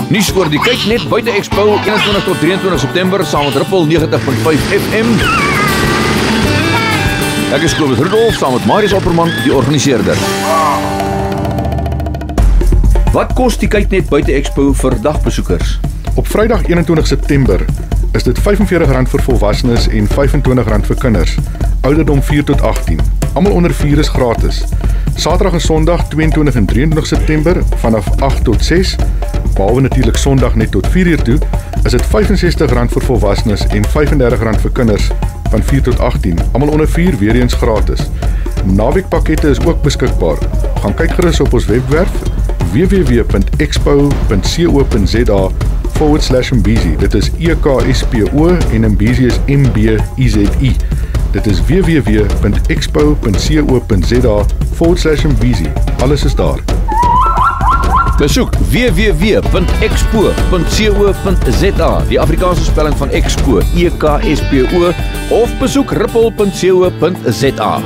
Nuus oor die kyk net buite Expo 21 tot 23 September saam met Ripple 90.5 FM. Ek is Kobus Rudolf saam met Marius Opperman, die organiseerder. Wat kos die kyk net buite Expo vir dagbesoekers? Op Vrydag 21 September is dit R45 vir volwassenes en R25 vir kinders, ouderdom 4 tot 18. Almal onder 4 is gratis. Saterdag en Sondag 22 en 23 September vanaf 8 tot 6, behalwe natuurlik Sondag net tot 4 uur toe, is dit R65 vir volwassenes en R35 vir kinders van 4 tot 18. Almal onder 4 weer eens gratis. Naweekpakkette is ook beskikbaar. Gaan kyk gerus op ons webwerf www.expo.co.za/Mbizi. Dit is EKSPO en Mbizi is MBIZI. Dit is www.expo.co.za/Mbizi. Alles is daar. Besoek www.expo.co.za, die Afrikaanse spelling van Expo, EKSPO, of besoek ripple.co.za.